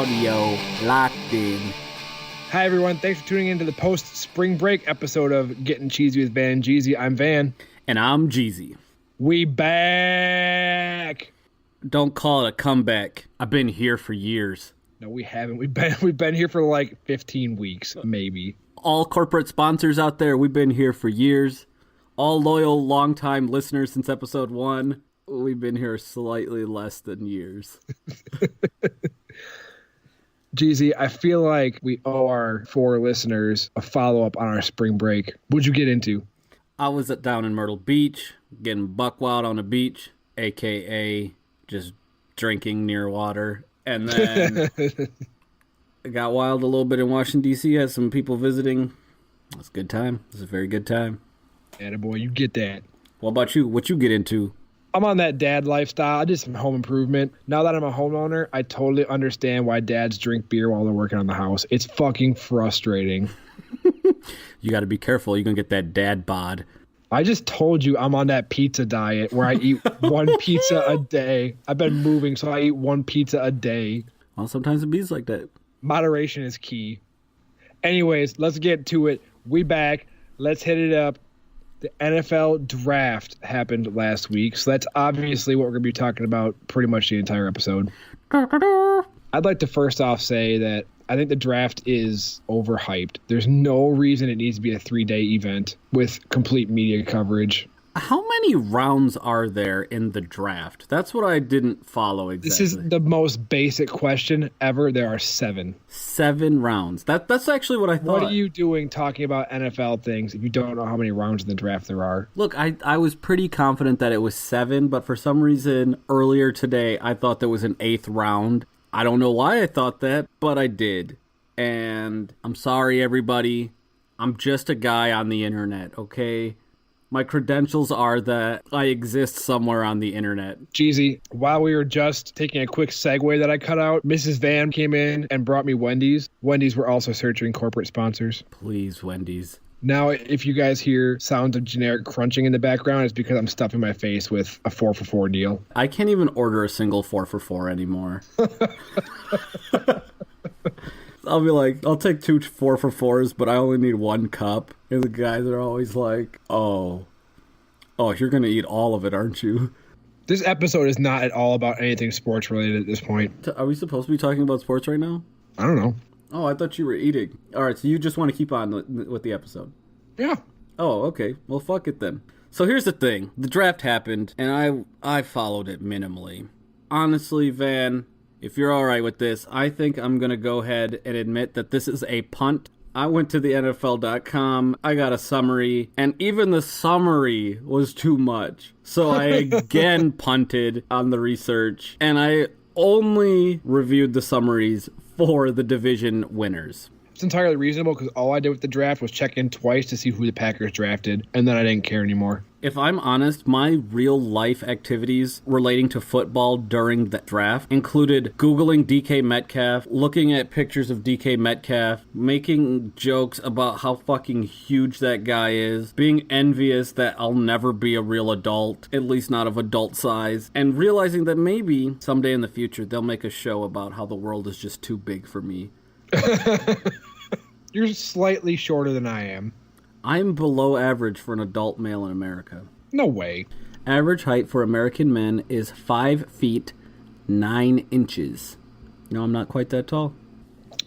audio locked in. Hi, everyone. Thanks for tuning into the post-spring break episode of Gettin Cheezy with Van and Jeezy. I'm Van. And I'm Jeezy. We back. Don't call it a comeback. I've been here for years. No, we haven't. We've been here for like 15 weeks, maybe. All corporate sponsors out there, we've been here for years. All loyal, long-time listeners since episode 1, we've been here slightly less than years. Jeezy, I feel like we owe our 4 listeners a follow-up on our spring break. What'd you get into? I was down in Myrtle Beach, getting buck wild on the beach, a.k.a. just drinking near water. And then I got wild a little bit in Washington, D.C., had some people visiting. It was a good time. It was a very good time. Attaboy, you get that. What about you? What you get into? I'm on that dad lifestyle. I did some home improvement. Now that I'm a homeowner, I totally understand why dads drink beer while they're working on the house. It's fucking frustrating. You got to be careful. You're going to get that dad bod. I just told you I'm on that pizza diet where I eat one pizza a day. I've been moving, so I eat one pizza a day. Well, sometimes it be like that. Moderation is key. Anyways, let's get to it. We back. Let's hit it up. The NFL draft happened last week, so that's obviously what we're going to be talking about pretty much the entire episode. I'd like to first off say that I think the draft is overhyped. There's no reason it needs to be a 3-day event with complete media coverage. How many rounds are there in the draft? That's what I didn't follow exactly. This is the most basic question ever. There are 7. 7 rounds. That's actually what I thought. What are you doing talking about NFL things if you don't know how many rounds in the draft there are? Look, I was pretty confident that it was 7, but for some reason earlier today I thought there was an 8th round. I don't know why I thought that, but I did. And I'm sorry, everybody. I'm just a guy on the internet, okay? My credentials are that I exist somewhere on the internet. Jeezy, while we were just taking a quick segue that I cut out, Mrs. Van came in and brought me Wendy's. Wendy's were also searching corporate sponsors. Please, Wendy's. Now, if you guys hear sounds of generic crunching in the background, it's because I'm stuffing my face with a 4 for $4 deal. I can't even order a single 4 for $4 anymore. I'll be like, I'll take 2 4 for $4s, but I only need 1 cup. And the guys are always like, oh, you're going to eat all of it, aren't you? This episode is not at all about anything sports related at this point. Are we supposed to be talking about sports right now? I don't know. Oh, I thought you were eating. All right, so you just want to keep on with the episode. Yeah. Oh, okay. Well, fuck it then. So here's the thing. The draft happened, and I followed it minimally. Honestly, Van, if you're all right with this, I think I'm going to go ahead and admit that this is a punt. I went to the NFL.com, I got a summary, and even the summary was too much. So I again punted on the research, and I only reviewed the summaries for the division winners. It's entirely reasonable because all I did with the draft was check in twice to see who the Packers drafted, and then I didn't care anymore. If I'm honest, my real life activities relating to football during the draft included Googling DK Metcalf, looking at pictures of DK Metcalf, making jokes about how fucking huge that guy is, being envious that I'll never be a real adult, at least not of adult size, and realizing that maybe someday in the future they'll make a show about how the world is just too big for me. You're slightly shorter than I am. I'm below average for an adult male in America. No way. Average height for American men is 5 feet 9 inches. No, I'm not quite that tall.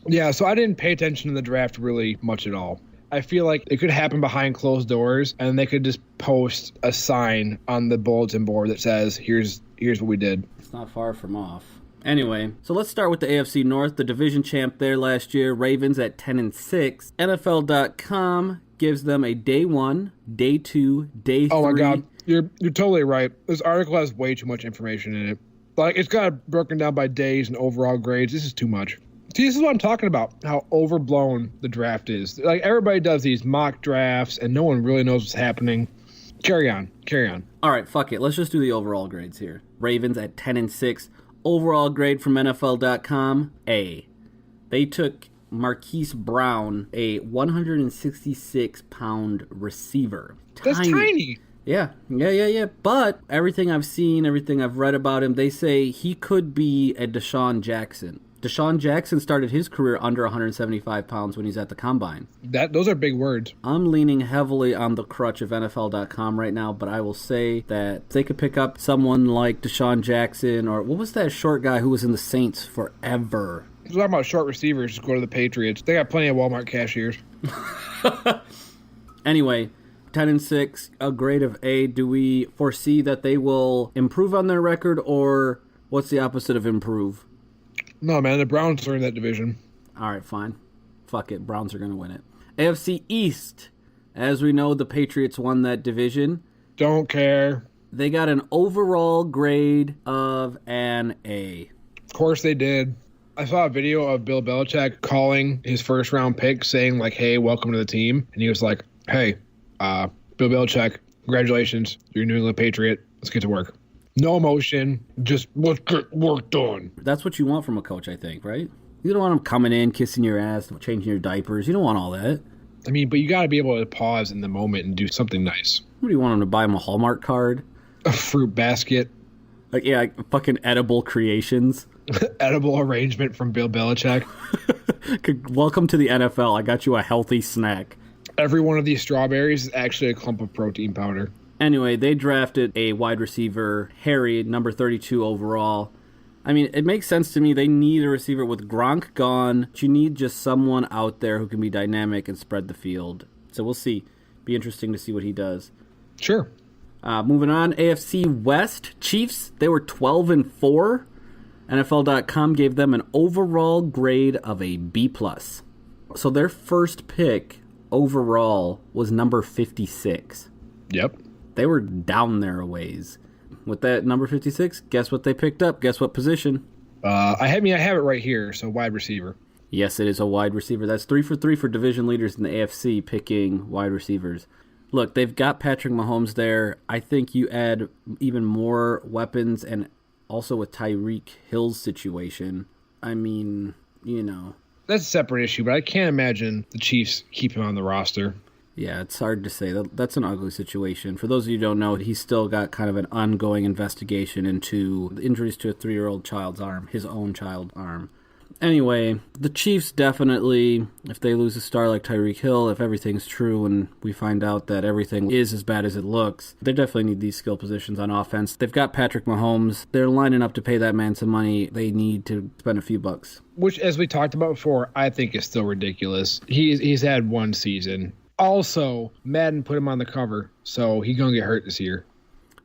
Yeah, so I didn't pay attention to the draft really much at all. I feel like it could happen behind closed doors, and they could just post a sign on the bulletin board that says, here's what we did. It's not far from off. Anyway, so let's start with the AFC North. The division champ there last year, Ravens at 10-6. NFL.com gives them a day 1, day 2, day 3. Oh my God, you're totally right. This article has way too much information in it. Like, it's got it broken down by days and overall grades. This is too much. See, this is what I'm talking about, how overblown the draft is. Like, everybody does these mock drafts, and no one really knows what's happening. Carry on. All right, fuck it. Let's just do the overall grades here. Ravens at 10-6. Overall grade from NFL.com, A. They took Marquise Brown, a 166-pound receiver. That's tiny. Yeah. But everything I've seen, everything I've read about him, they say he could be a Deshaun Jackson. Deshaun Jackson started his career under 175 pounds when he's at the combine. Those are big words. I'm leaning heavily on the crutch of NFL.com right now, but I will say that if they could pick up someone like Deshaun Jackson, or what was that short guy who was in the Saints forever? We're talking about short receivers. Just go to the Patriots. They got plenty of Walmart cashiers. Anyway, 10-6, a grade of A. Do we foresee that they will improve on their record, or what's the opposite of improve? No, man, the Browns are in that division. All right, fine. Fuck it. Browns are going to win it. AFC East. As we know, the Patriots won that division. Don't care. They got an overall grade of an A. Of course they did. I saw a video of Bill Belichick calling his first-round pick, saying, like, hey, welcome to the team. And he was like, hey, Bill Belichick, congratulations. You're a New England Patriot. Let's get to work. No emotion. Just let's get work done. That's what you want from a coach, I think, right? You don't want him coming in, kissing your ass, changing your diapers. You don't want all that. I mean, but you got to be able to pause in the moment and do something nice. What do you want him to buy him a Hallmark card? A fruit basket. Like fucking edible creations. Edible arrangement from Bill Belichick. Welcome to the NFL. I got you a healthy snack. Every one of these strawberries is actually a clump of protein powder. Anyway, they drafted a wide receiver, Harry, number 32 overall. I mean, it makes sense to me. They need a receiver with Gronk gone. But you need just someone out there who can be dynamic and spread the field. So we'll see. Be interesting to see what he does. Sure. Moving on, AFC West. Chiefs, they were 12-4. NFL.com gave them an overall grade of a B+. So their first pick overall was number 56. Yep. They were down there a ways. With that number 56, guess what they picked up? Guess what position? I have it right here, so wide receiver. Yes, it is a wide receiver. That's 3 for 3 for division leaders in the AFC picking wide receivers. Look, they've got Patrick Mahomes there. I think you add even more weapons, and also with Tyreek Hill's situation. I mean, you know. That's a separate issue, but I can't imagine the Chiefs keep him on the roster. Yeah, it's hard to say. That's an ugly situation. For those of you who don't know, he's still got kind of an ongoing investigation into the injuries to a 3-year-old child's arm, his own child's arm. Anyway, the Chiefs definitely, if they lose a star like Tyreek Hill, if everything's true and we find out that everything is as bad as it looks, they definitely need these skill positions on offense. They've got Patrick Mahomes. They're lining up to pay that man some money. They need to spend a few bucks. Which, as we talked about before, I think is still ridiculous. He's had one season. Also, Madden put him on the cover, so he's going to get hurt this year.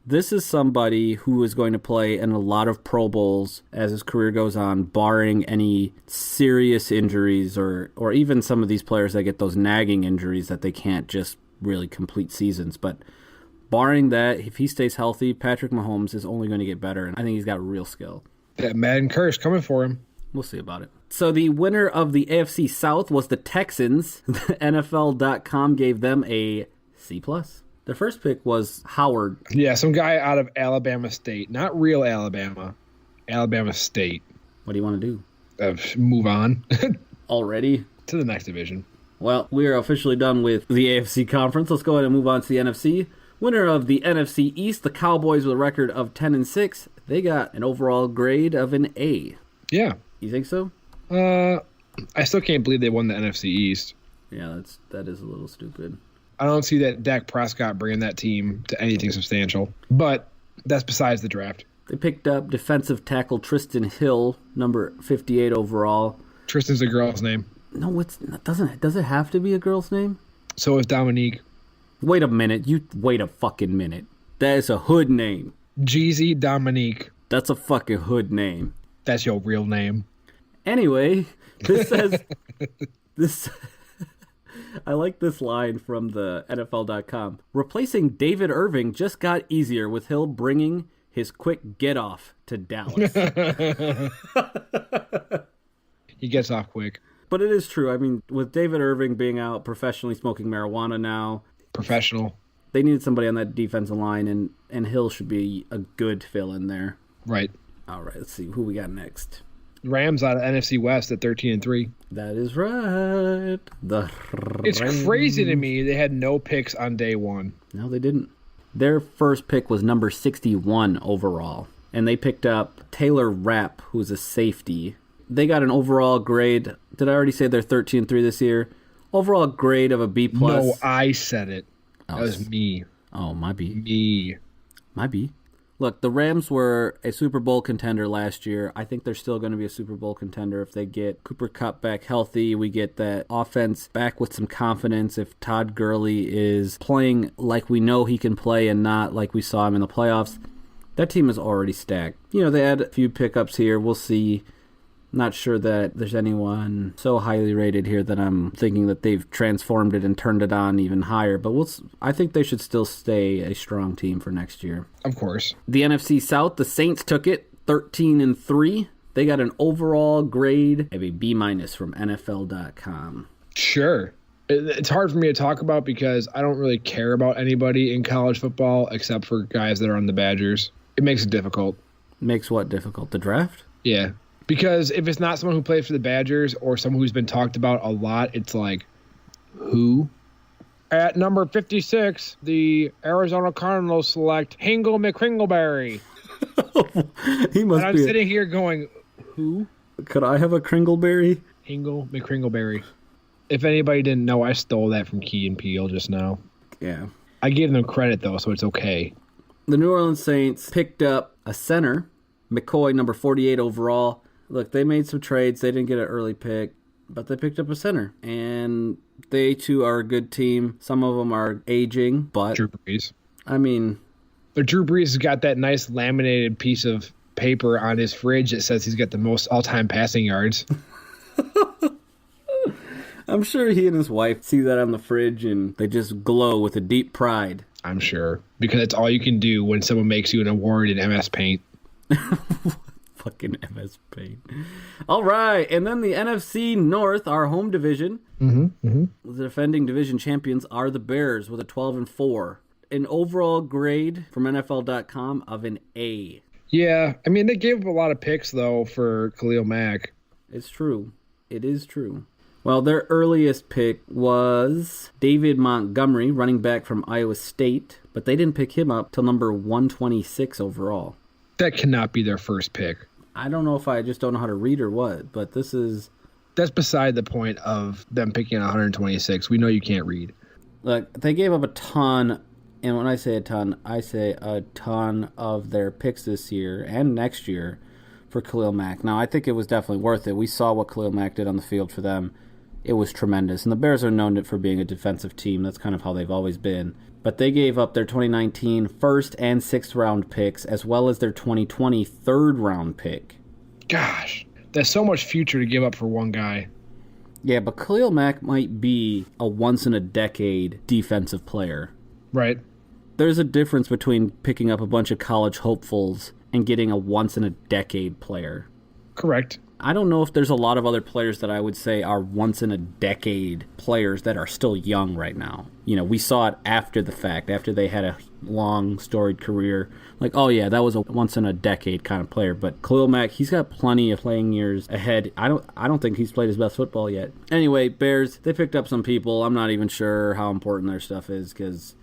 This is somebody who is going to play in a lot of Pro Bowls as his career goes on, barring any serious injuries or even some of these players that get those nagging injuries that they can't just really complete seasons. But barring that, if he stays healthy, Patrick Mahomes is only going to get better, and I think he's got real skill. That Madden curse coming for him. We'll see about it. So the winner of the AFC South was the Texans. NFL.com gave them a C+. Their first pick was Howard. Yeah, some guy out of Alabama State. Not real Alabama. Alabama State. What do you want to do? Move on. Already? To the next division. Well, we are officially done with the AFC conference. Let's go ahead and move on to the NFC. Winner of the NFC East, the Cowboys with a record of 10-6. They got an overall grade of an A. Yeah. You think so? I still can't believe they won the NFC East. Yeah, that is a little stupid. I don't see that Dak Prescott bringing that team to anything substantial. But that's besides the draft. They picked up defensive tackle Tristan Hill, number 58 overall. Tristan's a girl's name. No, does it have to be a girl's name? So is Dominique. Wait a minute. Wait a fucking minute. That is a hood name. Jeezy Dominique. That's a fucking hood name. That's your real name. Anyway, this says this. I like this line from the NFL.com. Replacing David Irving just got easier with Hill bringing his quick get off to Dallas. He gets off quick. But it is true. I mean, with David Irving being out professionally smoking marijuana now. Professional. They needed somebody on that defensive line, and Hill should be a good fill in there. Right. All right, let's see who we got next. Rams out of NFC West at 13-3. That is right. It's crazy to me they had no picks on day one. No, they didn't. Their first pick was number 61 overall, and they picked up Taylor Rapp, who's a safety. They got an overall grade. Did I already say they're 13-3 this year? Overall grade of a B+. No, I said it. Oh, That was me. Oh, my B. Me. My B. Look, the Rams were a Super Bowl contender last year. I think they're still going to be a Super Bowl contender if they get Cooper Kupp back healthy. We get that offense back with some confidence. If Todd Gurley is playing like we know he can play and not like we saw him in the playoffs, that team is already stacked. They had a few pickups here. We'll see. Not sure that there's anyone so highly rated here that I'm thinking that they've transformed it and turned it on even higher. But I think they should still stay a strong team for next year. Of course. The NFC South, the Saints took it 13-3. They got an overall grade of a B- from NFL.com. Sure. It's hard for me to talk about because I don't really care about anybody in college football except for guys that are on the Badgers. It makes it difficult. Makes what difficult? The draft? Yeah. Because if it's not someone who played for the Badgers or someone who's been talked about a lot, it's like, who? At number 56, the Arizona Cardinals select Hingle McCringleberry. He must and I'm sitting here going, who? Could I have a Kringleberry? Hingle McCringleberry. If anybody didn't know, I stole that from Key and Peele just now. Yeah. I gave them credit, though, so it's okay. The New Orleans Saints picked up a center, McCoy, number 48 overall. Look, they made some trades. They didn't get an early pick, but they picked up a center. And they, too, are a good team. Some of them are aging, but... Drew Brees. I mean... But Drew Brees has got that nice laminated piece of paper on his fridge that says he's got the most all-time passing yards. I'm sure he and his wife see that on the fridge, and they just glow with a deep pride. I'm sure. Because it's all you can do when someone makes you an award in MS Paint. Fucking MS Paint. All right, and then the NFC North, our home division. The defending division champions are the Bears with a 12-4. An overall grade from NFL.com of an A. Yeah, I mean, they gave up a lot of picks, though, for Khalil Mack. It's true. It is true. Well, their earliest pick was David Montgomery, running back from Iowa State, but they didn't pick him up till number 126 overall. That cannot be their first pick. I don't know if I just don't know how to read or what, but this is... That's beside the point of them picking 126. We know you can't read. Look, they gave up a ton, and when I say a ton, I say a ton of their picks this year and next year for Khalil Mack. Now, I think it was definitely worth it. We saw what Khalil Mack did on the field for them. It was tremendous, and the Bears are known for being a defensive team. That's kind of how they've always been. But they gave up their 2019 first and sixth round picks, as well as their 2020 third round pick. Gosh, that's so much future to give up for one guy. Yeah, but Khalil Mack might be a once-in-a-decade defensive player. Right. There's a difference between picking up a bunch of college hopefuls and getting a once-in-a-decade player. Correct. I don't know if there's a lot of other players that I would say are once-in-a-decade players that are still young right now. We saw it after the fact, after they had a long, storied career. Like, oh yeah, that was a once-in-a-decade kind of player. But Khalil Mack, he's got plenty of playing years ahead. I don't think he's played his best football yet. Anyway, Bears, they picked up some people. I'm not even sure how important their stuff is because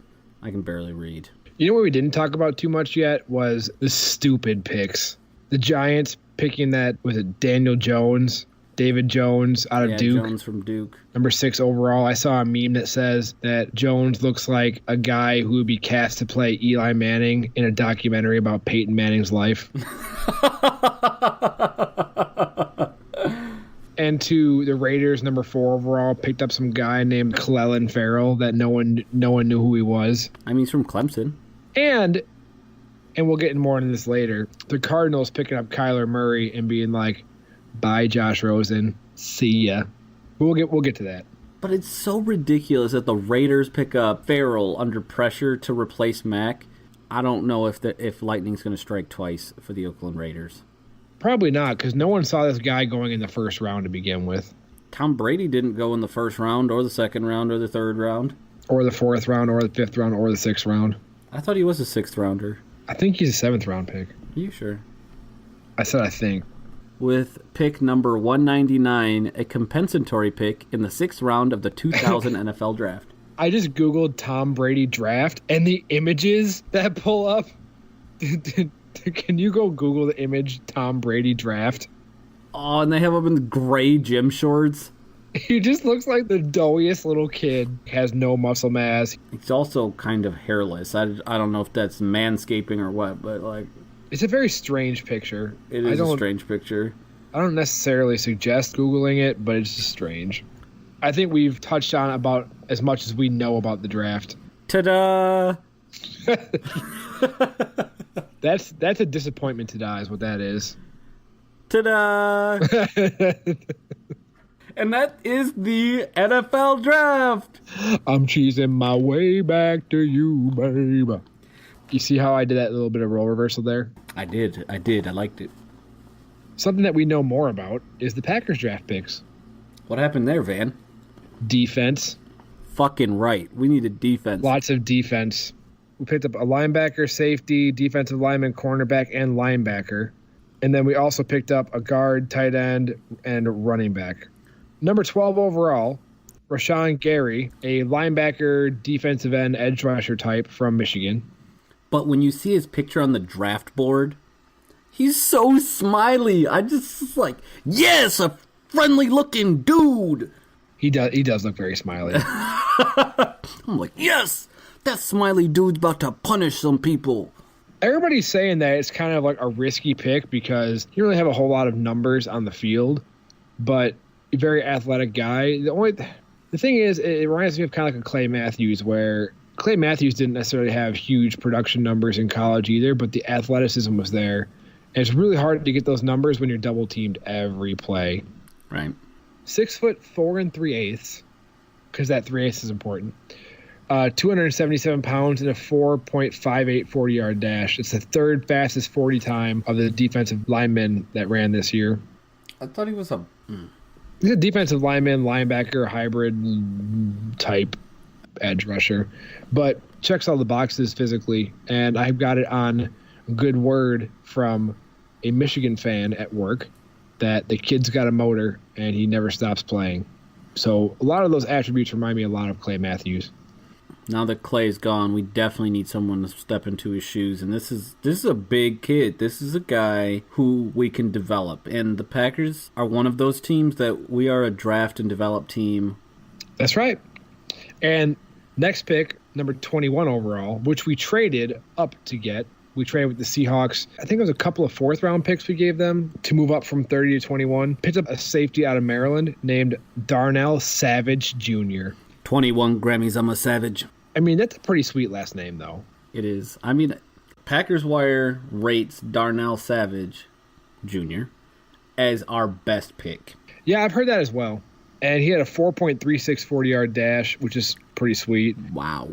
I can barely read. You know what we didn't talk about too much yet was the stupid picks. The Giants picking that, was it David Jones out of Duke? Jones from Duke. Number 6 overall. I saw a meme that says that Jones looks like a guy who would be cast to play Eli Manning in a documentary about Peyton Manning's life. And to the Raiders, number 4 overall, picked up some guy named Clelin Ferrell that no one knew who he was. I mean, he's from Clemson. And we'll get more into this later, the Cardinals picking up Kyler Murray and being like, bye, Josh Rosen. See ya. We'll get to that. But it's so ridiculous that the Raiders pick up Farrell under pressure to replace Mack. I don't know if lightning's going to strike twice for the Oakland Raiders. Probably not, because no one saw this guy going in the first round to begin with. Tom Brady didn't go in the first round or the second round or the third round. Or the 4th round or the 5th round or the 6th round. I thought he was a 6th rounder. I think he's a 7th round pick. Are you sure? I said I think. With pick number 199, a compensatory pick in the 6th round of the 2000 NFL Draft. I just Googled Tom Brady draft, and the images that pull up. Can you go Google the image Tom Brady draft? Oh, and they have him in the gray gym shorts. He just looks like the doughiest little kid. Has no muscle mass. He's also kind of hairless. I don't know if that's manscaping or what, but like... It's a very strange picture. It is a strange picture. I don't necessarily suggest Googling it, but it's just strange. I think we've touched on about as much as we know about the draft. Ta-da! That's a disappointment to die is what that is. Ta-da! And that is the NFL draft. I'm cheesing my way back to you, baby. You see how I did that little bit of role reversal there? I did. I liked it. Something that we know more about is the Packers draft picks. What happened there, Van? Defense. Fucking right. We needed defense. Lots of defense. We picked up a linebacker, safety, defensive lineman, cornerback, and linebacker. And then we also picked up a guard, tight end, and running back. Number 12 overall, Rashawn Gary, a linebacker, defensive end, edge rusher type from Michigan. But when you see his picture on the draft board, he's so smiley. I just like, yes, a friendly-looking dude. He does look very smiley. I'm like, yes, that smiley dude's about to punish some people. Everybody's saying that it's kind of like a risky pick because he really have a whole lot of numbers on the field, but a very athletic guy. The thing is, it reminds me of kind of like a Clay Matthews, where Clay Matthews didn't necessarily have huge production numbers in college either, but the athleticism was there. And it's really hard to get those numbers when you're double teamed every play. Right. 6'4" 3/8", because that 3/8 is important. 277 pounds and a 4.58 40-yard dash. It's the third fastest 40 time of the defensive linemen that ran this year. I thought he was a... He's a defensive lineman, linebacker, hybrid type edge rusher. But checks all the boxes physically. And I've got it on good word from a Michigan fan at work that the kid's got a motor and he never stops playing. So a lot of those attributes remind me a lot of Clay Matthews. Now that Clay's gone, we definitely need someone to step into his shoes. And this is a big kid. This is a guy who we can develop. And the Packers are one of those teams that we are a draft and develop team. That's right. And next pick, number 21 overall, which we traded up to get. We traded with the Seahawks. I think it was a couple of fourth-round picks we gave them to move up from 30 to 21. Picked up a safety out of Maryland named Darnell Savage Jr. 21 Grammys, I'm a savage. I mean, that's a pretty sweet last name, though. It is. I mean, Packers Wire rates Darnell Savage Jr. as our best pick. Yeah, I've heard that as well. And he had a 4.36 40-yard dash, which is pretty sweet. Wow.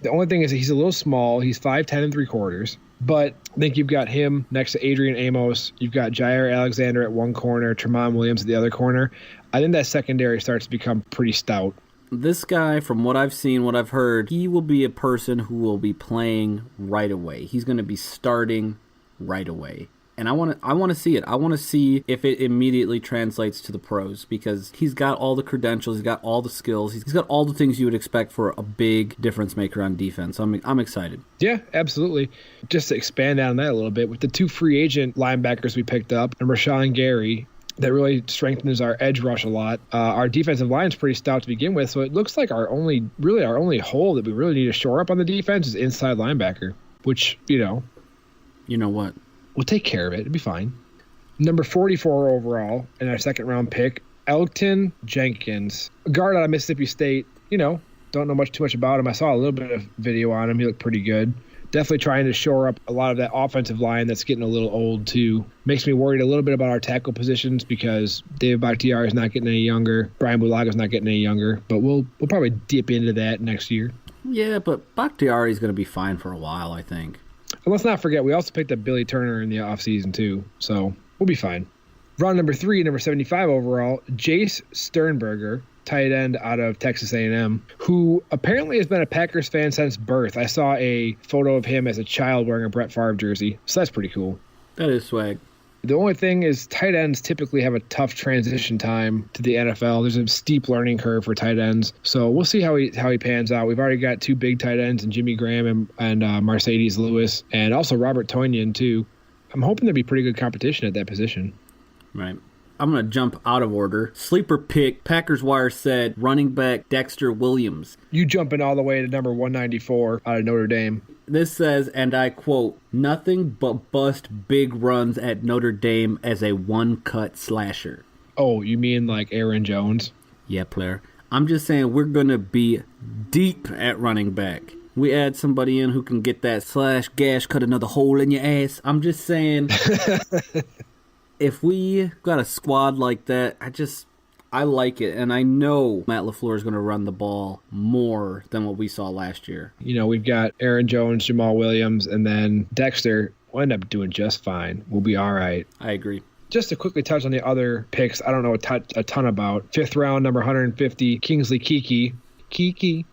The only thing is that he's a little small. He's 5'10" 3/4. But I think you've got him next to Adrian Amos. You've got Jair Alexander at one corner, Tremont Williams at the other corner. I think that secondary starts to become pretty stout. This guy, from what I've seen, what I've heard, he will be a person who will be playing right away. He's going to be starting right away. And I want to see it. I want to see if it immediately translates to the pros because he's got all the credentials, he's got all the skills, he's got all the things you would expect for a big difference maker on defense. I'm excited. Yeah, absolutely. Just to expand on that a little bit, with the two free agent linebackers we picked up and Rashawn Gary, that really strengthens our edge rush a lot. Our defensive line is pretty stout to begin with, so it looks like our only hole that we really need to shore up on the defense is inside linebacker, which, you know what? We'll take care of it. It'll be fine. Number 44 overall in our second-round pick, Elgton Jenkins, a guard out of Mississippi State. Don't know too much about him. I saw a little bit of video on him. He looked pretty good. Definitely trying to shore up a lot of that offensive line that's getting a little old, too. Makes me worried a little bit about our tackle positions because David Bakhtiari is not getting any younger. Brian Bulaga is not getting any younger. But we'll probably dip into that next year. Yeah, but Bakhtiari is going to be fine for a while, I think. And let's not forget, we also picked up Billy Turner in the offseason, too. So we'll be fine. Round number 3, number 75 overall, Jace Sternberger, tight end out of Texas A&M, who apparently has been a Packers fan since birth. I saw a photo of him as a child wearing a Brett Favre jersey, so that's pretty cool. That is swag. The only thing is tight ends typically have a tough transition time to the NFL. There's a steep learning curve for tight ends, so we'll see how he pans out. We've already got 2 big tight ends, and Jimmy Graham and Mercedes Lewis, and also Robert Tonyan, too. I'm hoping there'll be pretty good competition at that position. Right. I'm going to jump out of order. Sleeper pick, Packers Wire said running back Dexter Williams. You jumping all the way to number 194 out of Notre Dame. This says, and I quote, nothing but bust big runs at Notre Dame as a one-cut slasher. Oh, you mean like Aaron Jones? Yeah, player. I'm just saying we're going to be deep at running back. We add somebody in who can get that slash, gash, cut another hole in your ass. I'm just saying, if we got a squad like that, I like it. And I know Matt LaFleur is going to run the ball more than what we saw last year. You know, we've got Aaron Jones, Jamal Williams, and then Dexter will end up doing just fine. We'll be all right. I agree. Just to quickly touch on the other picks, I don't know a ton about. 5th round, number 150, Kingsley Keke. Keke,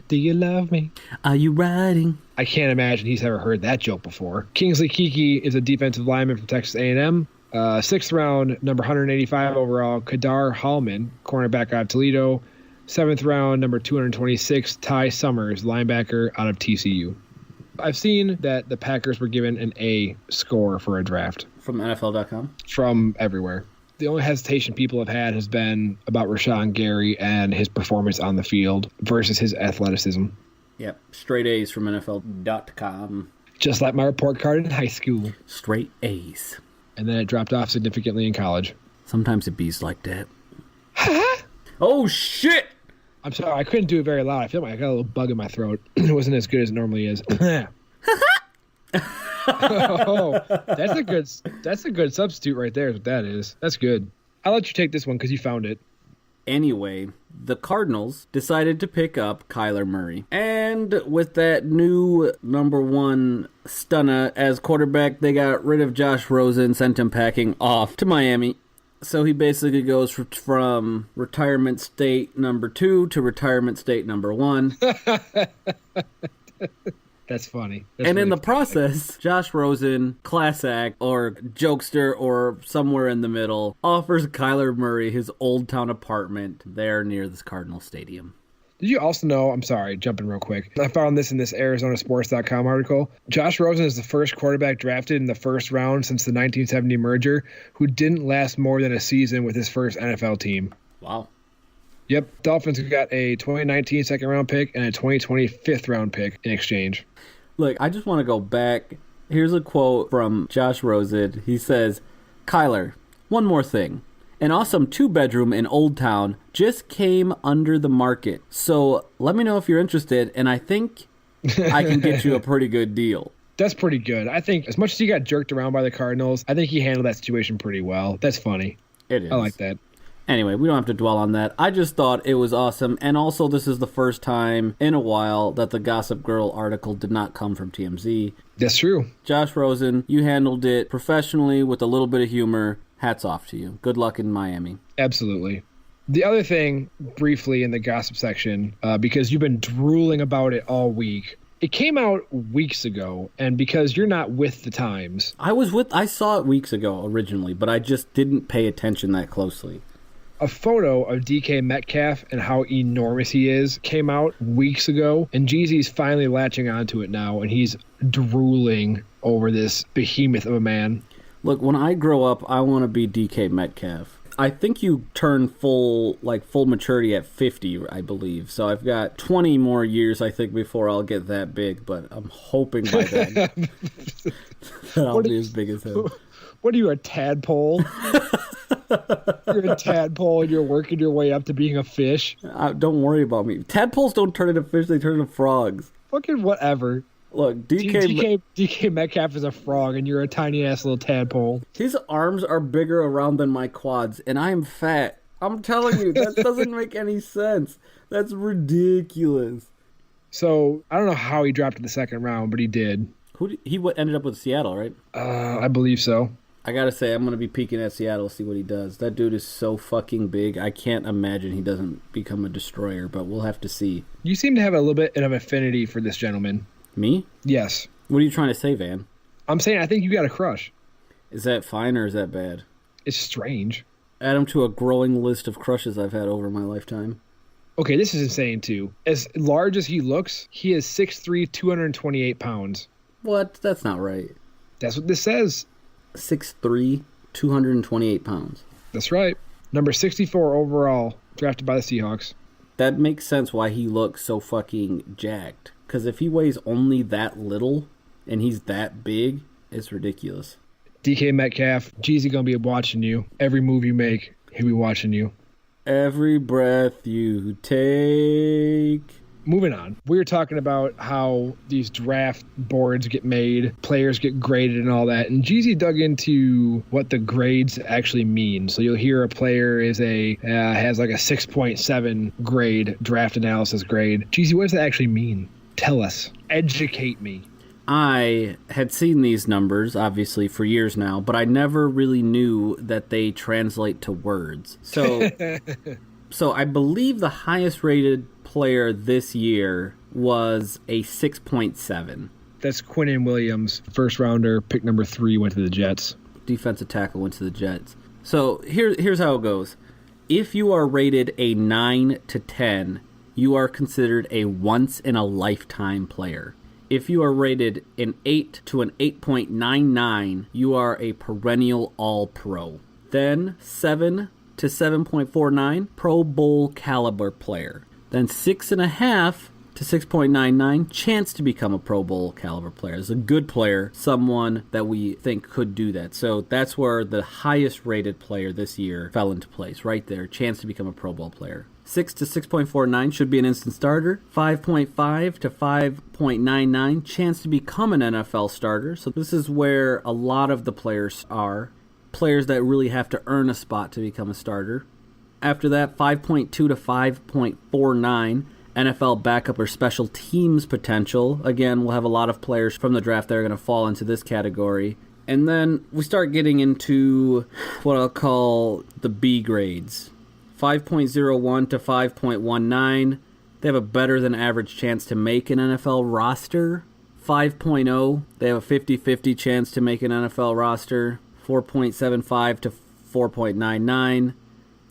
do you love me? Are you riding? I can't imagine he's ever heard that joke before. Kingsley Keke is a defensive lineman from Texas A&M. 6th round, number 185 overall, Kadar Hallman, cornerback out of Toledo. 7th round, number 226, Ty Summers, linebacker out of TCU. I've seen that the Packers were given an A score for a draft. From NFL.com? From everywhere. The only hesitation people have had has been about Rashawn Gary and his performance on the field versus his athleticism. Yep, straight A's from NFL.com. Just like my report card in high school. Straight A's. And then it dropped off significantly in college. Sometimes it bees like that. Oh, shit! I'm sorry, I couldn't do it very loud. I feel like I got a little bug in my throat. It wasn't as good as it normally is. Oh, that's a good substitute right there is what that is. That's good. I'll let you take this one because you found it. Anyway, the Cardinals decided to pick up Kyler Murray. And with that new number 1 stunner as quarterback, they got rid of Josh Rosen, sent him packing off to Miami. So he basically goes from retirement state number 2 to retirement state number 1. That's funny. And in the process, Josh Rosen, class act or jokester or somewhere in the middle, offers Kyler Murray his Old Town apartment there near this Cardinal Stadium. Did you also know, I'm sorry, jumping real quick. I found this in this ArizonaSports.com article. Josh Rosen is the first quarterback drafted in the first round since the 1970 merger who didn't last more than a season with his first NFL team. Wow. Yep, Dolphins got a 2019 second-round pick and a 2020 fifth-round pick in exchange. Look, I just want to go back. Here's a quote from Josh Rosen. He says, Kyler, one more thing. An awesome 2-bedroom in Old Town just came under the market. So let me know if you're interested, and I think I can get you a pretty good deal. That's pretty good. I think as much as he got jerked around by the Cardinals, I think he handled that situation pretty well. That's funny. It is. I like that. Anyway, we don't have to dwell on that. I just thought it was awesome. And also, this is the first time in a while that the Gossip Girl article did not come from TMZ. That's true. Josh Rosen, you handled it professionally with a little bit of humor. Hats off to you. Good luck in Miami. Absolutely. The other thing, briefly in the gossip section, because you've been drooling about it all week, it came out weeks ago, and because you're not with the times. I saw it weeks ago originally, but I just didn't pay attention that closely. A photo of DK Metcalf and how enormous he is came out weeks ago, and Jeezy's finally latching onto it now, and he's drooling over this behemoth of a man. Look, when I grow up, I want to be DK Metcalf. I think you turn full maturity at 50, I believe. So I've got 20 more years, I think, before I'll get that big, but I'm hoping by then that I'll be as big as him. What are you, a tadpole? You're a tadpole and you're working your way up to being a fish. Don't worry about me. Tadpoles don't turn into fish, they turn into frogs. Fucking whatever. Look, DK Metcalf is a frog and you're a tiny ass little tadpole. His arms are bigger around than my quads, and I am fat. I'm telling you, that doesn't make any sense. That's ridiculous. So, I don't know how he dropped in the second round, but he did. He ended up with Seattle, right? I believe so. I gotta say, I'm gonna be peeking at Seattle to see what he does. That dude is so fucking big. I can't imagine he doesn't become a destroyer, but we'll have to see. You seem to have a little bit of affinity for this gentleman. Me? Yes. What are you trying to say, Van? I'm saying I think you got a crush. Is that fine or is that bad? It's strange. Add him to a growing list of crushes I've had over my lifetime. Okay, this is insane, too. As large as he looks, he is 6'3", 228 pounds. What? That's not right. That's what this says. 6'3", 228 pounds. That's right. Number 64 overall, drafted by the Seahawks. That makes sense why he looks so fucking jacked. Because if he weighs only that little and he's that big, it's ridiculous. DK Metcalf, Jeezy gonna be watching you. Every move you make, he'll be watching you. Every breath you take. Moving on. We were talking about how these draft boards get made, players get graded and all that. And Jeezy dug into what the grades actually mean. So you'll hear a player has like a 6.7 grade, draft analysis grade. Jeezy, what does that actually mean? Tell us. Educate me. I had seen these numbers, obviously, for years now, but I never really knew that they translate to words. So I believe the highest rated player this year was a 6.7. That's Quinnen Williams, first rounder, pick number 3, went to the Jets. Defensive tackle went to the Jets. So here's how it goes. If you are rated a 9 to 10, you are considered a once-in-a-lifetime player. If you are rated an 8 to an 8.99, you are a perennial All-Pro. Then 7 to 7.49, Pro Bowl caliber player. Then 6.5 to 6.99, chance to become a Pro Bowl caliber player. It's a good player, someone that we think could do that. So that's where the highest rated player this year fell into place, right there. Chance to become a Pro Bowl player. 6 to 6.49 should be an instant starter. 5.5 to 5.99, chance to become an NFL starter. So this is where a lot of the players are. Players that really have to earn a spot to become a starter. After that, 5.2 to 5.49, NFL backup or special teams potential. Again, we'll have a lot of players from the draft that are going to fall into this category. And then we start getting into what I'll call the B grades. 5.01 to 5.19, they have a better than average chance to make an NFL roster. 5.0, they have a 50-50 chance to make an NFL roster. 4.75 to 4.99,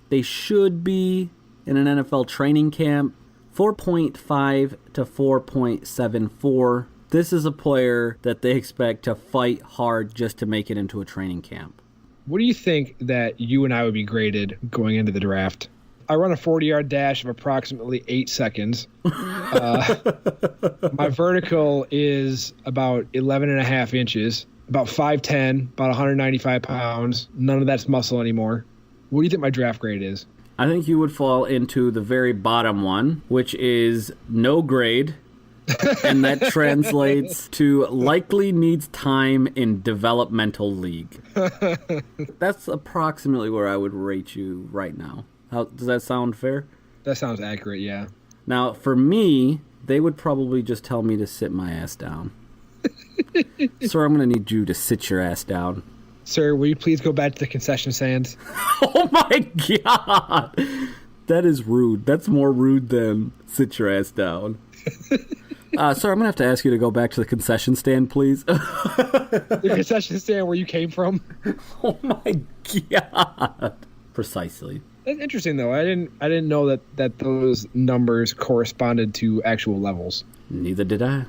they should be in an NFL training camp. 4.5 to 4.74, this is a player that they expect to fight hard just to make it into a training camp. What do you think that you and I would be graded going into the draft? I run a 40-yard dash of approximately 8 seconds. My vertical is about 11.5 inches, about 5'10", about 195 pounds. None of that's muscle anymore. What do you think my draft grade is? I think you would fall into the very bottom one, which is no grade. And that translates to likely needs time in developmental league. That's approximately where I would rate you right now. Does that sound fair? That sounds accurate, yeah. Now, for me, they would probably just tell me to sit my ass down. Sir, I'm going to need you to sit your ass down. Sir, will you please go back to the concession stands? Oh my God! That is rude. That's more rude than sit your ass down. Sir, I'm going to have to ask you to go back to the concession stand, please. The concession stand where you came from? Oh my God. Precisely. That's interesting, though. I didn't know that those numbers corresponded to actual levels. Neither did I.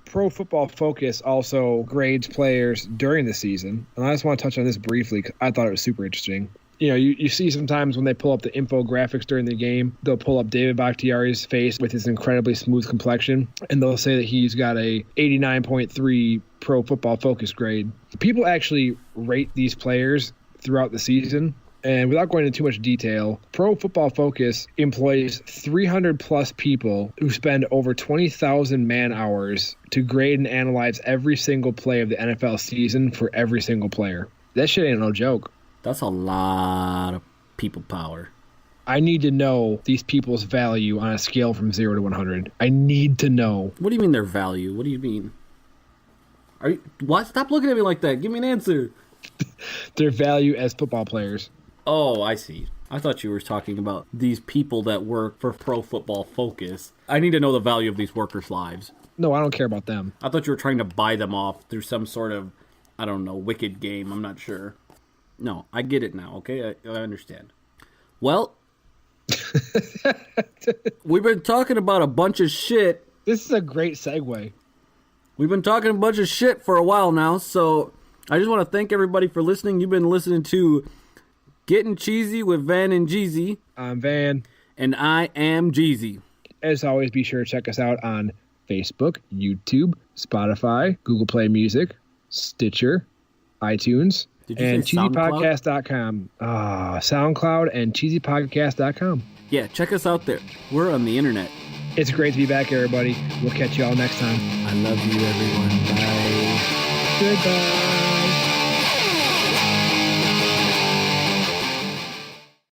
Pro Football Focus also grades players during the season. And I just want to touch on this briefly because I thought it was super interesting. You know, you see sometimes when they pull up the infographics during the game, they'll pull up David Bakhtiari's face with his incredibly smooth complexion, and they'll say that he's got a 89.3 Pro Football Focus grade. People actually rate these players throughout the season. And without going into too much detail, Pro Football Focus employs 300-plus people who spend over 20,000 man-hours to grade and analyze every single play of the NFL season for every single player. That shit ain't no joke. That's a lot of people power. I need to know these people's value on a scale from 0 to 100. I need to know. What do you mean their value? What do you mean? What? Stop looking at me like that. Give me an answer. Their value as football players. Oh, I see. I thought you were talking about these people that work for Pro Football Focus. I need to know the value of these workers' lives. No, I don't care about them. I thought you were trying to buy them off through some sort of, I don't know, wicked game. I'm not sure. No, I get it now, okay? I understand. Well, we've been talking about a bunch of shit. This is a great segue. We've been talking a bunch of shit for a while now, so I just want to thank everybody for listening. You've been listening to Gettin Cheezy with Van and Jeezy. I'm Van. And I am Jeezy. As always, be sure to check us out on Facebook, YouTube, Spotify, Google Play Music, Stitcher, iTunes, and cheezypodcast.com. SoundCloud and cheezypodcast.com. Yeah, check us out there. We're on the internet. It's great to be back, everybody. We'll catch you all next time. I love you, everyone. Bye. Goodbye.